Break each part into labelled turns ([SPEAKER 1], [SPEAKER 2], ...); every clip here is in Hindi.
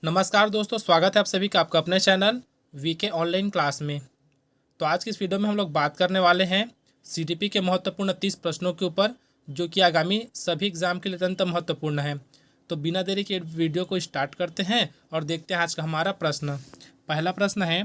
[SPEAKER 1] नमस्कार दोस्तों, स्वागत है आप सभी का आपका अपने चैनल वीके ऑनलाइन क्लास में। तो आज की इस वीडियो में हम लोग बात करने वाले हैं सीटीपी के महत्वपूर्ण 30 प्रश्नों के ऊपर, जो कि आगामी सभी एग्जाम के लिए अत्यंत महत्वपूर्ण है। तो बिना देरी के वीडियो को स्टार्ट करते हैं और देखते हैं आज का हमारा प्रश्न। पहला प्रश्न है,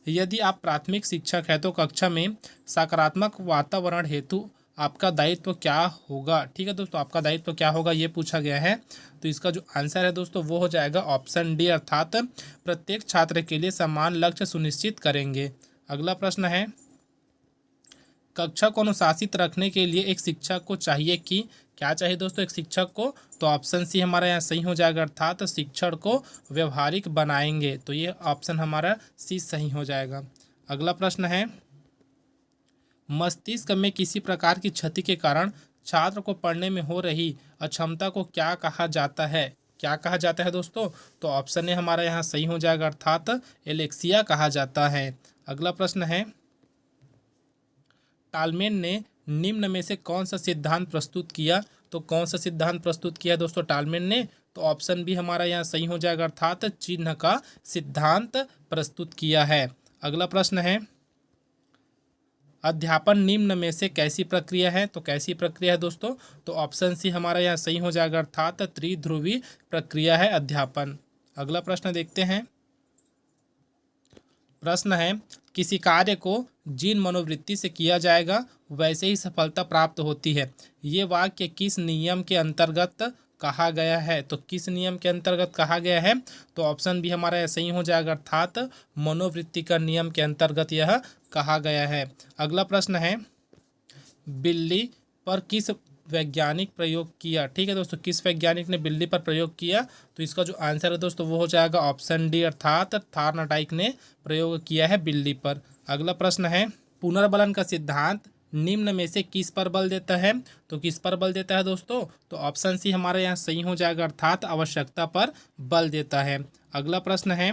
[SPEAKER 1] यदि आप प्राथमिक शिक्षक हैं तो कक्षा में सकारात्मक वातावरण हेतु आपका दायित्व क्या होगा। ठीक है दोस्तों, आपका दायित्व क्या होगा ये पूछा गया है। तो इसका जो आंसर है दोस्तों वो हो जाएगा ऑप्शन डी, अर्थात प्रत्येक छात्र के लिए समान लक्ष्य सुनिश्चित करेंगे। अगला प्रश्न है, कक्षा को अनुशासित रखने के लिए एक शिक्षक को चाहिए कि क्या चाहिए दोस्तों एक शिक्षक को। तो ऑप्शन सी हमारा यहाँ सही हो जाएगा, अर्थात शिक्षण को व्यवहारिक बनाएंगे। तो ये ऑप्शन हमारा सी सही हो जाएगा। अगला प्रश्न है, मस्तिष्क में किसी प्रकार की क्षति के कारण छात्र को पढ़ने में हो रही अक्षमता को क्या कहा जाता है। क्या कहा जाता है दोस्तों। तो ऑप्शन ए हमारा यहाँ सही हो जाएगा, अर्थात एलेक्सिया कहा जाता है। अगला प्रश्न है, टालमेन ने निम्न में से कौन सा सिद्धांत प्रस्तुत किया। तो कौन सा सिद्धांत प्रस्तुत किया दोस्तों टालमेन ने। तो ऑप्शन बी हमारा यहाँ सही हो जाएगा, अर्थात चिन्ह का सिद्धांत प्रस्तुत किया है। अगला प्रश्न है, अध्यापन निम्न में से कैसी प्रक्रिया है। तो कैसी प्रक्रिया है दोस्तों। तो ऑप्शन सी हमारा यहाँ सही हो जाएगा, अर्थात त्रिध्रुवी प्रक्रिया है अध्यापन। अगला प्रश्न देखते हैं। प्रश्न है, किसी कार्य को जिन मनोवृत्ति से किया जाएगा वैसे ही सफलता प्राप्त होती है। ये वाक्य किस नियम के अंतर्गत कहा गया है। तो किस नियम के अंतर्गत कहा गया है। तो ऑप्शन बी हमारा सही हो जाएगा, अर्थात मनोवृत्ति का नियम के अंतर्गत यह कहा गया है। अगला प्रश्न है, बिल्ली पर किस वैज्ञानिक प्रयोग किया। ठीक है दोस्तों, किस वैज्ञानिक ने बिल्ली पर प्रयोग किया। तो इसका जो आंसर है दोस्तों वो हो जाएगा ऑप्शन डी, अर्थात थॉर्नडाइक ने प्रयोग किया है बिल्ली पर। अगला प्रश्न है, पुनर्बलन का सिद्धांत निम्न में से किस पर बल देता है। तो किस पर बल देता है दोस्तों। तो ऑप्शन सी हमारे यहाँ सही हो जाएगा, अर्थात आवश्यकता पर बल देता है। अगला प्रश्न है,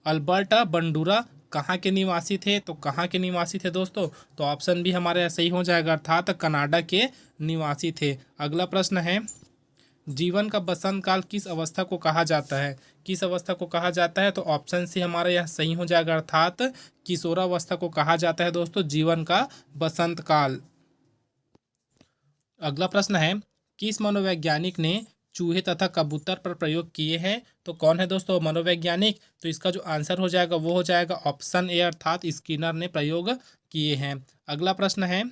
[SPEAKER 1] अल्बर्ट बंडूरा कहाँ के निवासी थे। तो कहाँ के निवासी थे दोस्तों। तो ऑप्शन बी हमारे यहाँ सही हो जाएगा, अर्थात कनाडा के निवासी थे। अगला प्रश्न है, जीवन का बसंत काल किस अवस्था को कहा जाता है। किस अवस्था को कहा जाता है। तो ऑप्शन सी हमारा यह सही हो जाएगा, अर्थात किशोरावस्था को कहा जाता है दोस्तों जीवन का बसंत काल। अगला प्रश्न है, किस मनोवैज्ञानिक ने चूहे तथा कबूतर पर प्रयोग किए हैं। तो कौन है दोस्तों मनोवैज्ञानिक। तो इसका जो आंसर हो जाएगा वो हो जाएगा ऑप्शन ए, अर्थात स्किनर ने प्रयोग किए हैं। अगला प्रश्न है,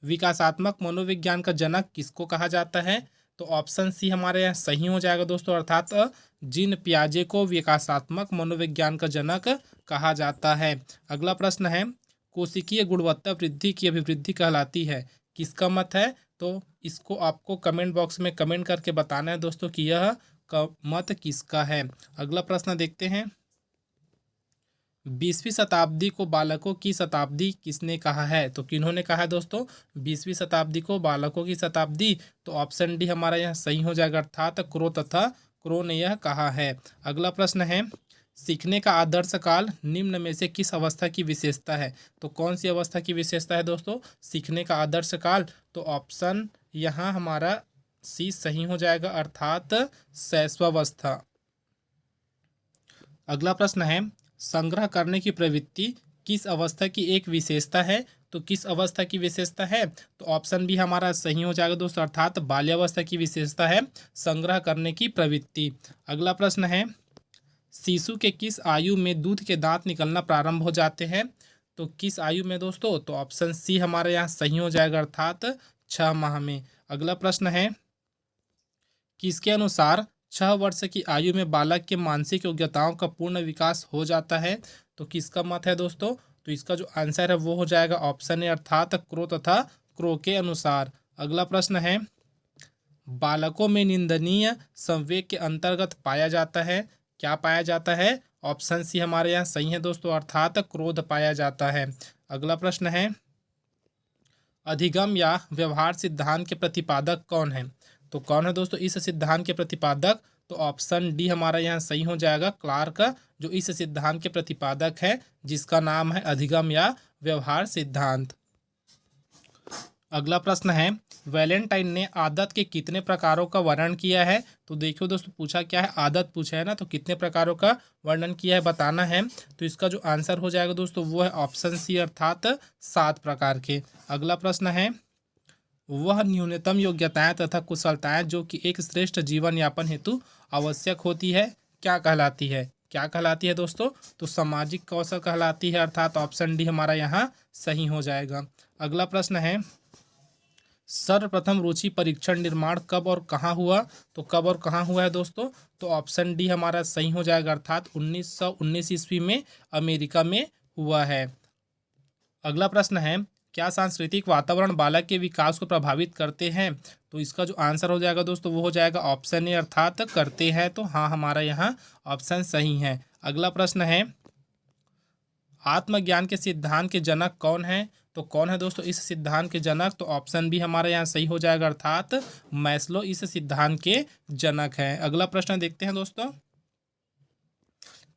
[SPEAKER 1] विकासात्मक मनोविज्ञान का जनक किसको कहा जाता है। तो ऑप्शन सी हमारे यहाँ सही हो जाएगा दोस्तों, अर्थात जीन पियाजे को विकासात्मक मनोविज्ञान का जनक कहा जाता है। अगला प्रश्न है, कोशिकीय गुणवत्ता वृद्धि की अभिवृद्धि कहलाती है। किसका मत है। तो इसको आपको कमेंट बॉक्स में कमेंट करके बताना है दोस्तों कि यह मत किसका है। अगला प्रश्न देखते हैं, 20वीं शताब्दी को बालकों की शताब्दी किसने कहा है। तो किन्होंने कहा है दोस्तों 20वीं शताब्दी को बालकों की शताब्दी। तो ऑप्शन डी हमारा यहाँ सही हो जाएगा, अर्थात क्रो तथा क्रो ने यह कहा है। अगला प्रश्न है, सीखने का आदर्श काल निम्न में से किस अवस्था की विशेषता है। तो कौन सी अवस्था की विशेषता है दोस्तों सीखने का आदर्श काल। तो ऑप्शन यहाँ हमारा सी सही हो जाएगा, अर्थात शैशवावस्था। अगला प्रश्न है, संग्रह करने की प्रवृत्ति किस अवस्था की एक विशेषता है। तो किस अवस्था की विशेषता है। तो ऑप्शन बी हमारा सही हो जाएगा दोस्तों, अर्थात बाल्यावस्था की विशेषता है संग्रह करने की प्रवृत्ति। अगला प्रश्न है, शिशु के किस आयु में दूध के दांत निकलना प्रारंभ हो जाते हैं। तो किस आयु में दोस्तों। तो ऑप्शन सी हमारे यहाँ सही हो जाएगा, अर्थात 6 माह में। अगला प्रश्न है, किसके अनुसार 6 वर्ष की आयु में बालक के मानसिक योग्यताओं का पूर्ण विकास हो जाता है। तो किसका मत है दोस्तों। तो इसका जो आंसर है वो हो जाएगा ऑप्शन ए, अर्थात क्रो तथा क्रो के अनुसार। अगला प्रश्न है, बालकों में निंदनीय संवेग के अंतर्गत पाया जाता है। क्या पाया जाता है। ऑप्शन सी हमारे यहाँ सही है दोस्तों, अर्थात क्रोध पाया जाता है। अगला प्रश्न है, अधिगम या व्यवहार सिद्धांत के प्रतिपादक कौन है। तो कौन है दोस्तों इस सिद्धांत के प्रतिपादक। तो ऑप्शन डी हमारा यहाँ सही हो जाएगा, क्लार्क जो इस सिद्धांत के प्रतिपादक है जिसका नाम है अधिगम या व्यवहार सिद्धांत। अगला प्रश्न है, वैलेंटाइन ने आदत के कितने प्रकारों का वर्णन किया है। तो देखियो दोस्तों, पूछा क्या है, आदत पूछा है ना, तो कितने प्रकारों का वर्णन किया है बताना है। तो इसका जो आंसर हो जाएगा दोस्तों वो है ऑप्शन सी, अर्थात 7 प्रकार के। अगला प्रश्न है, वह न्यूनतम योग्यताएं तथा कुशलताएं जो कि एक श्रेष्ठ जीवन यापन हेतु आवश्यक होती है क्या कहलाती है। क्या कहलाती है दोस्तों, तो सामाजिक कौशल कहलाती है, अर्थात ऑप्शन डी हमारा यहाँ सही हो जाएगा। अगला प्रश्न है, सर्वप्रथम रुचि परीक्षण निर्माण कब और कहाँ हुआ। तो कब और कहाँ हुआ है दोस्तों, तो ऑप्शन डी हमारा सही हो जाएगा, अर्थात 1919 ईस्वी में अमेरिका में हुआ है। अगला प्रश्न है, क्या सांस्कृतिक वातावरण बालक के विकास को प्रभावित करते हैं। तो इसका जो आंसर हो जाएगा दोस्तों वो हो जाएगा ऑप्शन ए, अर्थात करते हैं। तो हाँ, हमारा यहाँ ऑप्शन सही है। अगला प्रश्न है, आत्मज्ञान के सिद्धांत के जनक कौन है। तो कौन है दोस्तों इस सिद्धांत के जनक, तो ऑप्शन बी हमारे यहाँ सही हो जाएगा, अर्थात मैस्लो इस सिद्धांत के जनक है। अगला प्रश्न देखते हैं दोस्तों।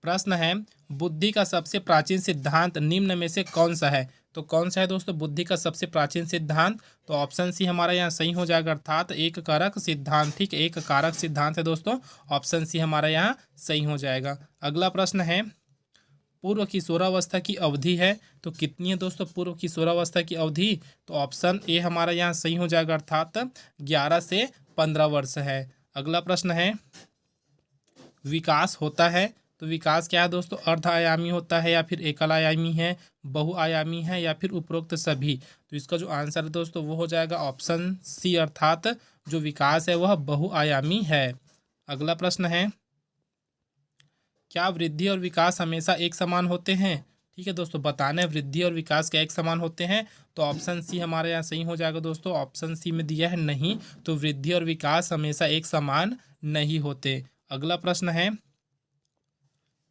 [SPEAKER 1] प्रश्न है, बुद्धि का सबसे प्राचीन सिद्धांत निम्न में से कौन सा है। तो कौन सा है दोस्तों बुद्धि का सबसे प्राचीन सिद्धांत, तो ऑप्शन सी हमारा यहाँ सही हो जाएगा, अर्थात एक कारक सिद्धांत। ठीक, एक कारक सिद्धांत है दोस्तों, ऑप्शन सी हमारा यहाँ सही हो जाएगा। अगला प्रश्न है, पूर्व किशोरावस्था की अवधि है तो कितनी है दोस्तों पूर्व किशोरावस्था की अवधि, तो ऑप्शन ए हमारा यहाँ सही हो जाएगा, अर्थात 11 से 15 वर्ष है। अगला प्रश्न है, विकास होता है तो विकास क्या है दोस्तों, अर्ध आयामी होता है या फिर एकल आयामी है, बहुआयामी है या फिर उपरोक्त सभी। तो इसका जो आंसर है दोस्तों वो हो जाएगा ऑप्शन सी, अर्थात जो विकास है वह बहुआयामी है। अगला प्रश्न है, क्या वृद्धि और विकास हमेशा एक समान होते हैं। ठीक है दोस्तों, बताना है वृद्धि और विकास क्या एक समान होते हैं, तो ऑप्शन सी हमारे यहाँ सही हो जाएगा दोस्तों। ऑप्शन सी में दिया है नहीं, तो वृद्धि और विकास हमेशा एक समान नहीं होते। अगला प्रश्न है,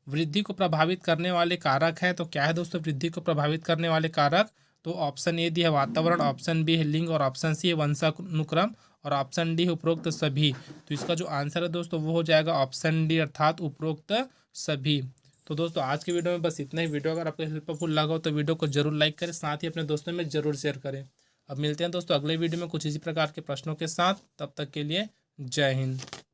[SPEAKER 1] वृद्धि को प्रभावित करने वाले कारक हैं तो क्या है दोस्तों वृद्धि को प्रभावित करने वाले कारक, तो ऑप्शन ए दिया है वातावरण, ऑप्शन बी है लिंग और ऑप्शन सी है वंशानुक्रम और ऑप्शन डी है उपरोक्त सभी। तो इसका जो आंसर है दोस्तों वो हो जाएगा ऑप्शन डी, अर्थात उपरोक्त सभी। तो दोस्तों आज के वीडियो में बस इतना ही। वीडियो अगर आपको हेल्पफुल लगा हो तो वीडियो को जरूर लाइक करें, साथ ही अपने दोस्तों में जरूर शेयर करें। अब मिलते हैं दोस्तों अगले वीडियो में कुछ इसी प्रकार के प्रश्नों के साथ, तब तक के लिए जय हिंद।